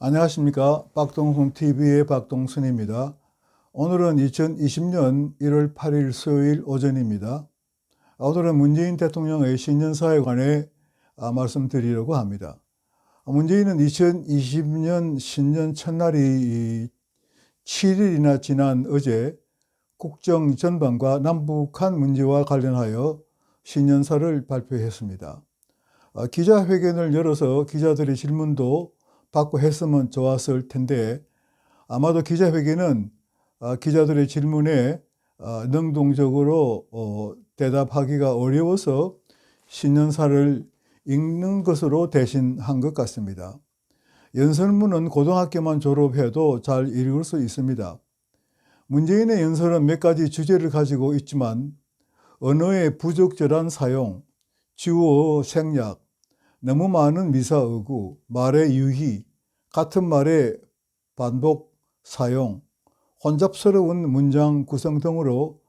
안녕하십니까. 박동순TV의 박동순입니다. 오늘은 2020년 1월 8일 수요일 오전입니다. 오늘은 문재인 대통령의 신년사에 관해 말씀드리려고 합니다. 문재인은 2020년 신년 첫날이 7일이나 지난 어제 국정 전반과 남북한 문제와 관련하여 신년사를 발표했습니다. 기자회견을 열어서 기자들의 질문도 받고 했으면 좋았을 텐데 아마도 기자회견은 기자들의 질문에 능동적으로 대답하기가 어려워서 신년사를 읽는 것으로 대신한 것 같습니다. 연설문은 고등학교만 졸업해도 잘 읽을 수 있습니다. 문재인의 연설은 몇 가지 주제를 가지고 있지만 언어의 부적절한 사용, 주어 생략, 너무 많은 미사어구, 말의 유희, 같은 말의 반복 사용, 혼잡스러운 문장 구성 등으로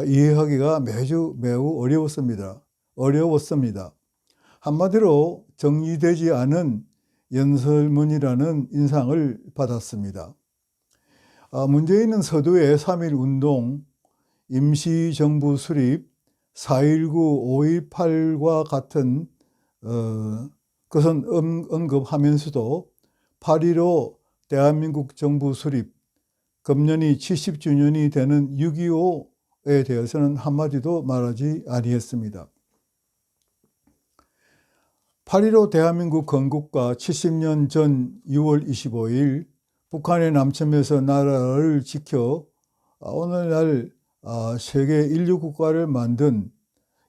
이해하기가 매우 어려웠습니다. 한마디로 정리되지 않은 연설문이라는 인상을 받았습니다. 문재인은 서두에 3.1 운동, 임시정부 수립, 4.19, 5.18과 같은 그것은 언급하면서도 8.15 대한민국 정부 수립, 금년이 70주년이 되는 6.25에 대해서는 한마디도 말하지 아니했습니다. 8.15 대한민국 건국과 70년 전 6월 25일 북한의 남침에서 나라를 지켜 오늘날 세계 인류 국가를 만든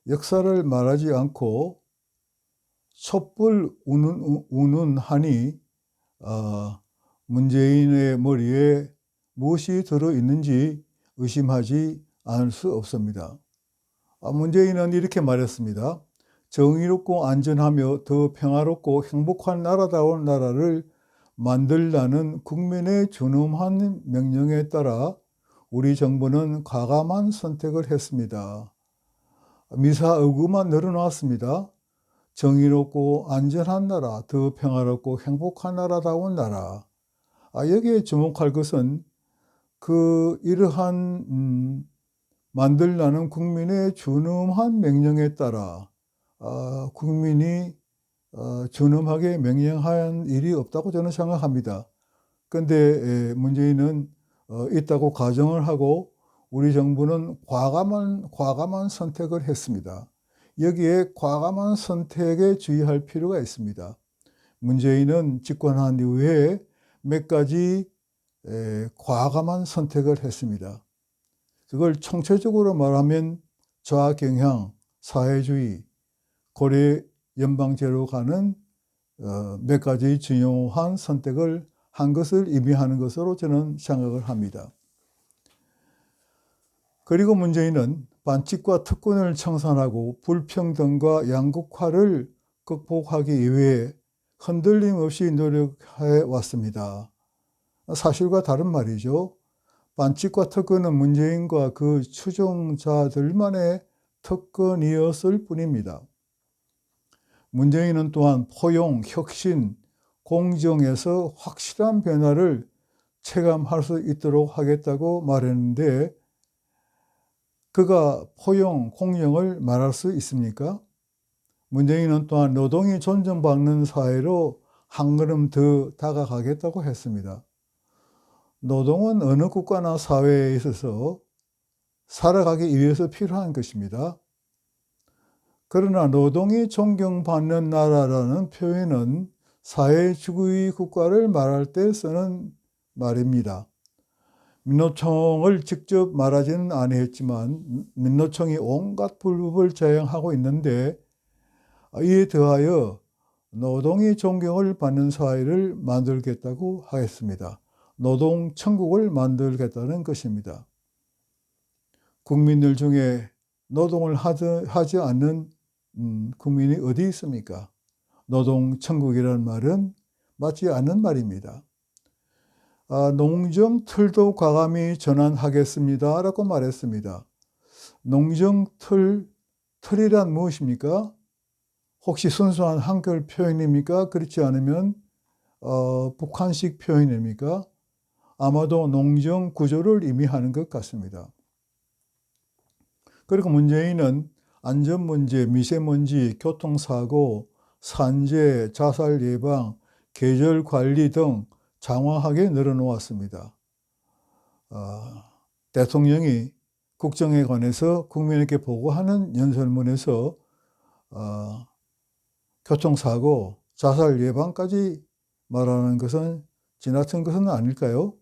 역사를 말하지 않고 촛불 우는 하니 문재인의 머리에 무엇이 들어있는지 의심하지 않을 수 없습니다. 문재인은 이렇게 말했습니다. 정의롭고 안전하며 더 평화롭고 행복한 나라다운 나라를 만들라는 국민의 준엄한 명령에 따라 우리 정부는 과감한 선택을 했습니다. 미사어구만 늘어놨습니다. 정의롭고 안전한 나라, 더 평화롭고 행복한 나라다운 나라. 여기에 주목할 것은 이러한 만들라는 국민의 준엄한 명령에 따라 국민이 준엄하게 명령한 일이 없다고 저는 생각합니다. 그런데 문재인은 있다고 가정을 하고 우리 정부는 과감한 선택을 했습니다. 여기에 과감한 선택에 주의할 필요가 있습니다. 문재인은 집권한 이후에 몇 가지 과감한 선택을 했습니다. 그걸 총체적으로 말하면 좌경향, 사회주의, 고려 연방제로 가는 몇 가지 중요한 선택을 한 것을 의미하는 것으로 저는 생각을 합니다. 그리고 문재인은 반칙과 특권을 청산하고 불평등과 양극화를 극복하기 위해 흔들림 없이 노력해 왔습니다. 사실과 다른 말이죠. 반칙과 특권은 문재인과 그 추종자들만의 특권이었을 뿐입니다. 문재인은 또한 포용, 혁신, 공정에서 확실한 변화를 체감할 수 있도록 하겠다고 말했는데 그가 포용, 공정을 말할 수 있습니까? 문재인은 또한 노동이 존중받는 사회로 한 걸음 더 다가가겠다고 했습니다. 노동은 어느 국가나 사회에 있어서 살아가기 위해서 필요한 것입니다. 그러나 노동이 존경받는 나라라는 표현은 사회주의 국가를 말할 때 쓰는 말입니다. 민노총을 직접 말하지는 아니했지만 민노총이 온갖 불법을 저행하고 있는데 이에 더하여 노동이 존경을 받는 사회를 만들겠다고 하겠습니다. 노동천국을 만들겠다는 것입니다. 국민들 중에 노동을 하지 않는 국민이 어디 있습니까? 노동천국이라는 말은 맞지 않는 말입니다. 농정틀도 과감히 전환하겠습니다 라고 말했습니다. 농정틀이란 무엇입니까? 혹시 순수한 한글 표현입니까? 그렇지 않으면 북한식 표현입니까? 아마도 농정 구조를 의미하는 것 같습니다. 그리고 문재인은 안전 문제, 미세먼지, 교통사고, 산재, 자살 예방, 계절 관리 등 장황하게 늘어놓았습니다. 대통령이 국정에 관해서 국민에게 보고하는 연설문에서 교통사고, 자살 예방까지 말하는 것은 지나친 것은 아닐까요?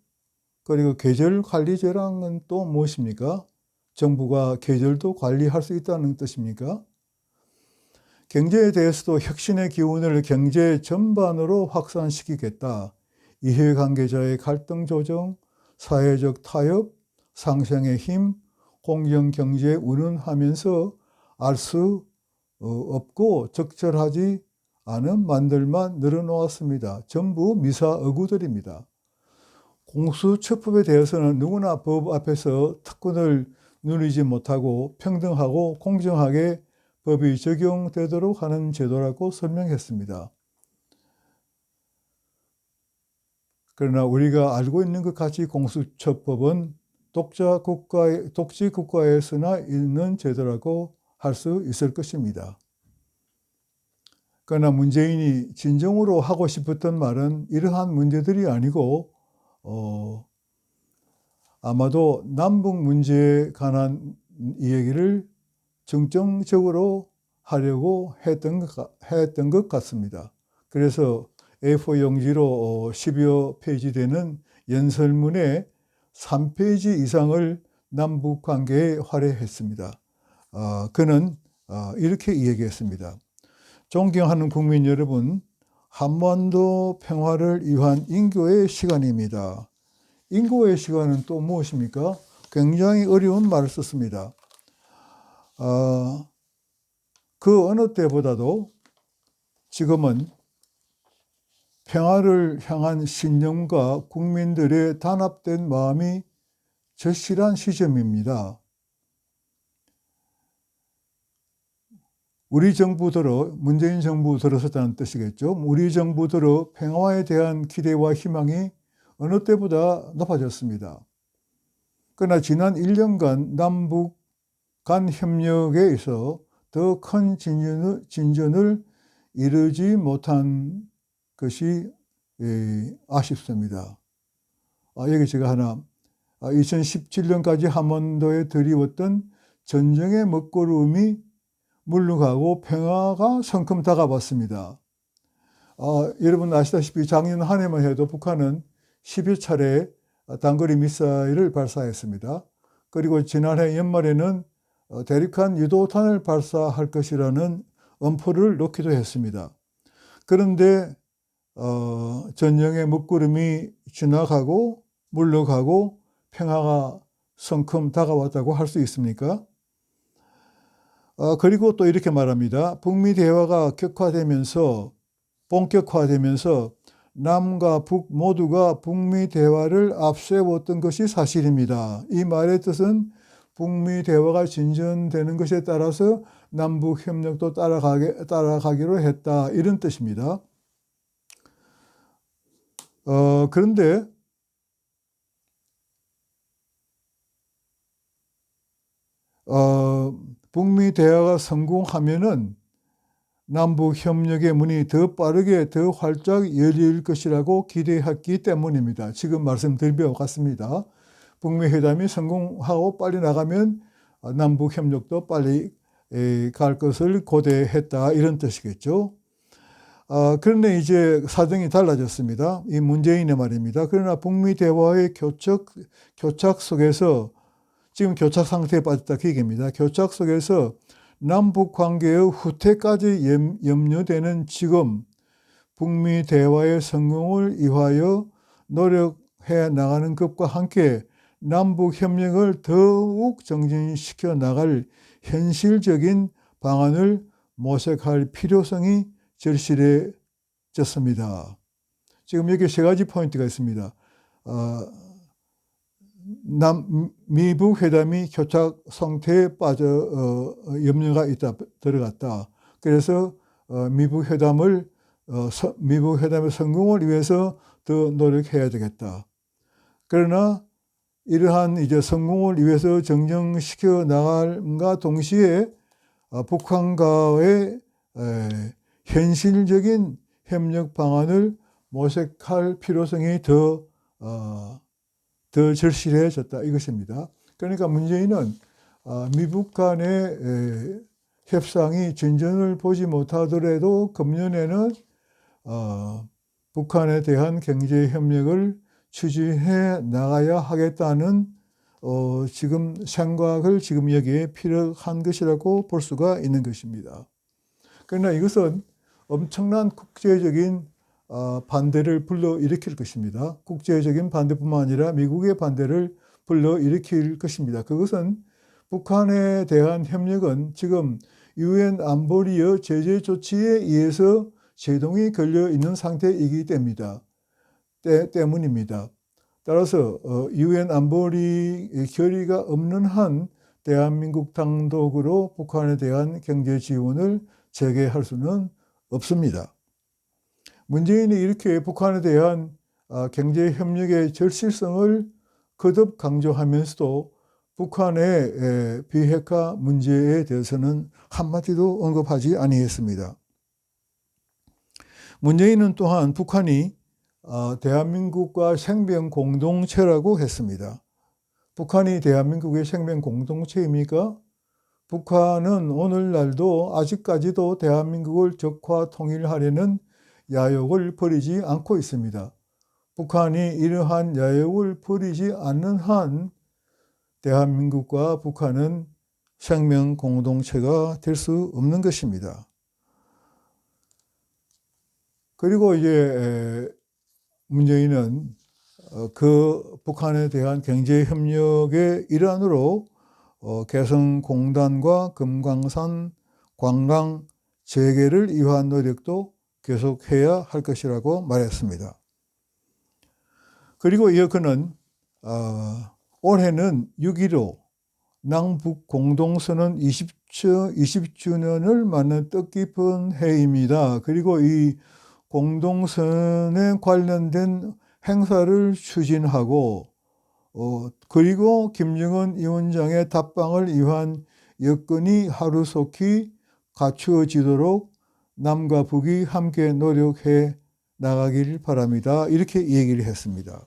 그리고 계절 관리제랑은 또 무엇입니까? 정부가 계절도 관리할 수 있다는 뜻입니까? 경제에 대해서도 혁신의 기운을 경제 전반으로 확산시키겠다. 이해관계자의 갈등 조정, 사회적 타협, 상생의 힘, 공정경제에 운운하면서 알 수 없고 적절하지 않은 만들만 늘어놓았습니다. 전부 미사어구들입니다. 공수처법에 대해서는 누구나 법 앞에서 특권을 누리지 못하고 평등하고 공정하게 법이 적용되도록 하는 제도라고 설명했습니다. 그러나 우리가 알고 있는 것 같이 공수처법은 독재국가에서나 있는 제도라고 할 수 있을 것입니다. 그러나 문재인이 진정으로 하고 싶었던 말은 이러한 문제들이 아니고 아마도 남북 문제에 관한 이야기를 정정적으로 하려고 했던 것 같습니다. 그래서 A4 용지로 10여 페이지 되는 연설문에 3페이지 이상을 남북 관계에 할애했습니다. 그는 이렇게 이야기했습니다. 존경하는 국민 여러분, 한반도 평화를 위한 인고의 시간입니다. 인고의 시간은 또 무엇입니까? 굉장히 어려운 말을 썼습니다. 그 어느 때보다도 지금은 평화를 향한 신념과 국민들의 단합된 마음이 절실한 시점입니다. 우리 정부 들어, 문재인 정부 들어섰다는 뜻이겠죠. 우리 정부 들어 평화에 대한 기대와 희망이 어느 때보다 높아졌습니다. 그러나 지난 1년간 남북 간 협력에 있어 더 큰 진전을 이루지 못한 것이 아쉽습니다. 여기 제가 하나 2017년까지 한반도에 드리웠던 전쟁의 먹구름이 물러가고 평화가 성큼 다가왔습니다. 여러분 아시다시피 작년 한 해만 해도 북한은 10여 차례 단거리 미사일을 발사했습니다. 그리고 지난해 연말에는 대륙간 유도탄을 발사할 것이라는 엄포를 놓기도 했습니다. 그런데 전쟁의 먹구름이 지나가고 물러가고 평화가 성큼 다가왔다고 할 수 있습니까? 그리고 또 이렇게 말합니다. 북미 대화가 본격화되면서 남과 북 모두가 북미 대화를 앞세웠던 것이 사실입니다. 이 말의 뜻은 북미 대화가 진전되는 것에 따라서 남북 협력도 따라가기로 했다, 이런 뜻입니다. 그런데 북미 대화가 성공하면은 남북 협력의 문이 더 빠르게 더 활짝 열릴 것이라고 기대했기 때문입니다. 지금 말씀드린 바와 같습니다. 북미 회담이 성공하고 빨리 나가면 남북 협력도 빨리 갈 것을 고대했다, 이런 뜻이겠죠. 그런데 이제 사정이 달라졌습니다. 이 문재인의 말입니다. 그러나 북미 대화의 교착 속에서 지금 교착 상태에 빠졌다, 그 얘기입니다. 교착 속에서 남북 관계의 후퇴까지 염려되는 지금 북미 대화의 성공을 위하여 노력해 나가는 것과 함께 남북 협력을 더욱 정진시켜 나갈 현실적인 방안을 모색할 필요성이 절실해졌습니다. 지금 여기 세 가지 포인트가 있습니다. 미북 회담이 교착 상태에 빠져 염려가 들어갔다. 그래서 미북 회담을 미북 회담의 성공을 위해서 더 노력해야 되겠다. 그러나 이러한 이제 성공을 위해서 정정시켜 나갈과 동시에 북한과의 현실적인 협력 방안을 모색할 필요성이 더 절실해졌다 이것입니다. 그러니까 문재인은 미북 간의 협상이 진전을 보지 못하더라도 금년에는 북한에 대한 경제 협력을 추진해 나가야 하겠다는 지금 생각을 지금 여기에 필요한 것이라고 볼 수가 있는 것입니다. 그러나 이것은 엄청난 국제적인 반대를 불러일으킬 것입니다. 국제적인 반대뿐만 아니라 미국의 반대를 불러일으킬 것입니다. 그것은 북한에 대한 협력은 지금 유엔 안보리의 제재 조치에 의해서 제동이 걸려 있는 상태이기 때문입니다. 따라서 유엔 안보리 결의가 없는 한 대한민국 단독으로 북한에 대한 경제 지원을 재개할 수는 없습니다. 문재인이 이렇게 북한에 대한 경제 협력의 절실성을 거듭 강조하면서도 북한의 비핵화 문제에 대해서는 한마디도 언급하지 아니했습니다. 문재인은 또한 북한이 대한민국과 생명 공동체라고 했습니다. 북한이 대한민국의 생명 공동체입니까? 북한은 오늘날도 아직까지도 대한민국을 적화 통일하려는 야욕을 버리지 않고 있습니다. 북한이 이러한 야욕을 버리지 않는 한 대한민국과 북한은 생명 공동체가 될 수 없는 것입니다. 그리고 이제 문재인은 그 북한에 대한 경제 협력의 일환으로 개성공단과 금강산 관광 재개를 위한 노력도 계속해야 할 것이라고 말했습니다. 그리고 이어 그는 올해는 6.15 남북 공동선언 20주년을 맞는 뜻깊은 해입니다. 그리고 이 공동선언에 관련된 행사를 추진하고 그리고 김정은 위원장의 답방을 위한 여건이 하루속히 갖추어지도록 남과 북이 함께 노력해 나가길 바랍니다. 이렇게 얘기를 했습니다.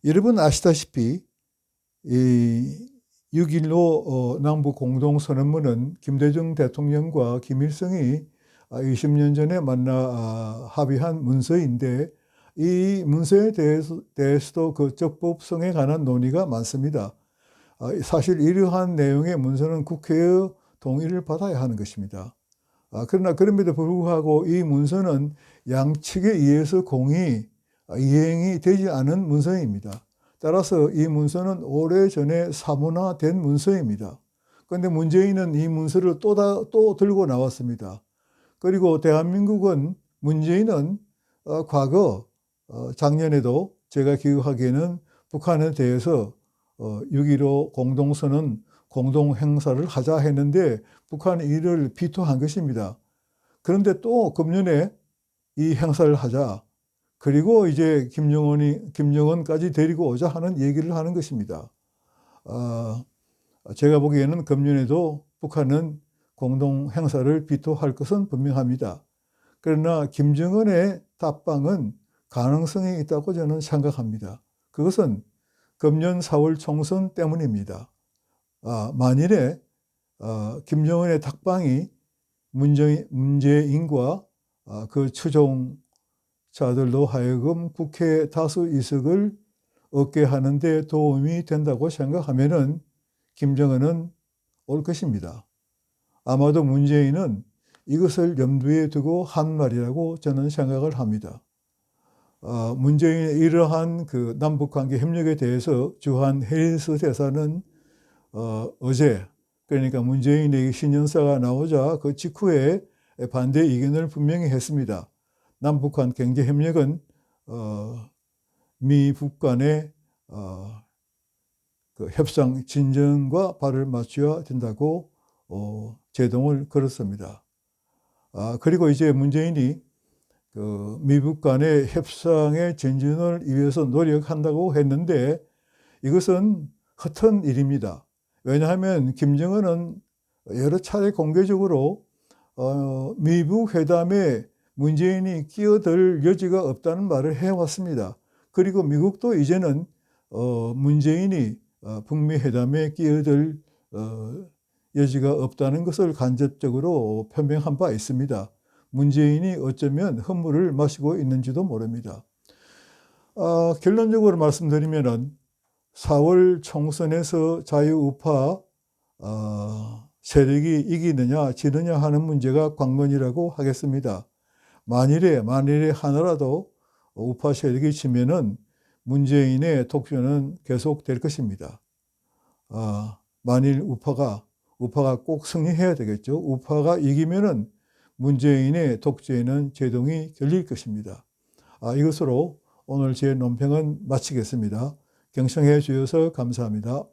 여러분 아시다시피 이 6.15 남북 공동선언문은 김대중 대통령과 김일성이 20년 전에 만나 합의한 문서인데 이 문서에 대해서도 그 적법성에 관한 논의가 많습니다. 사실 이러한 내용의 문서는 국회의 동의를 받아야 하는 것입니다. 그러나 그럼에도 불구하고 이 문서는 양측에 의해서 이행이 되지 않은 문서입니다. 따라서 이 문서는 오래전에 사문화된 문서입니다. 그런데 문재인은 이 문서를 또 들고 나왔습니다. 그리고 문재인은 과거 작년에도 제가 기억하기에는 북한에 대해서 6.15 공동선언 공동행사를 하자 했는데 북한이 이를 비토한 것입니다. 그런데 또 금년에 이 행사를 하자. 그리고 이제 김정은까지 데리고 오자 하는 얘기를 하는 것입니다. 제가 보기에는 금년에도 북한은 공동 행사를 비토할 것은 분명합니다. 그러나 김정은의 답방은 가능성이 있다고 저는 생각합니다. 그것은 금년 4월 총선 때문입니다. 만일에 김정은의 답방이 문재인과 그 추종자들로 하여금 국회 다수 의석을 얻게 하는데 도움이 된다고 생각하면은 김정은은 올 것입니다. 아마도 문재인은 이것을 염두에 두고 한 말이라고 저는 생각을 합니다. 문재인의 이러한 그 남북관계 협력에 대해서 주한 해리스 대사는 어제 그러니까 문재인의 신년사가 나오자 그 직후에 반대 의견을 분명히 했습니다. 남북한 경제협력은 미북 간의 그 협상 진전과 발을 맞춰야 된다고 제동을 걸었습니다. 그리고 이제 문재인이 미국 간의 협상의 전진을 위해서 노력한다고 했는데 이것은 허튼 일입니다. 왜냐하면 김정은은 여러 차례 공개적으로 미국 회담에 문재인이 끼어들 여지가 없다는 말을 해왔습니다. 그리고 미국도 이제는 문재인이 북미 회담에 끼어들 여지가 없다는 것을 간접적으로 표명한 바 있습니다. 문재인이 어쩌면 헛물을 마시고 있는지도 모릅니다. 결론적으로 말씀드리면은 4월 총선에서 자유우파 세력이 이기느냐 지느냐 하는 문제가 관건이라고 하겠습니다. 만일에 하나라도 우파 세력이 지면은 문재인의 독주는 계속될 것입니다. 만일 우파가 꼭 승리해야 되겠죠. 우파가 이기면은 문재인의 독재에는 제동이 걸릴 것입니다. 이것으로 오늘 제 논평은 마치겠습니다. 경청해 주셔서 감사합니다.